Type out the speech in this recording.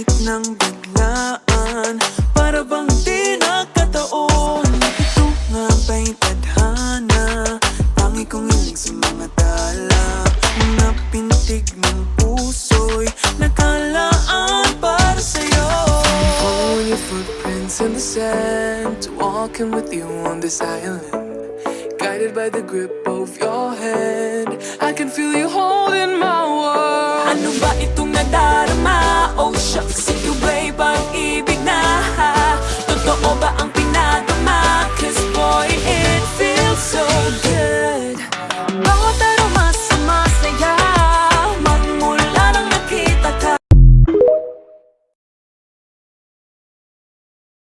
Tahimik ng biglaan, para bang di nakataon. Ito nga ba'y tadhana, tangi kong hiling sa mga tala. Mga pintig ng puso'y nakalaan para sa'yo. Following your footprints in the sand, walking with you on this island, guided by the grip of your hand. I can feel you holding my world. Ano ba itong nadarama?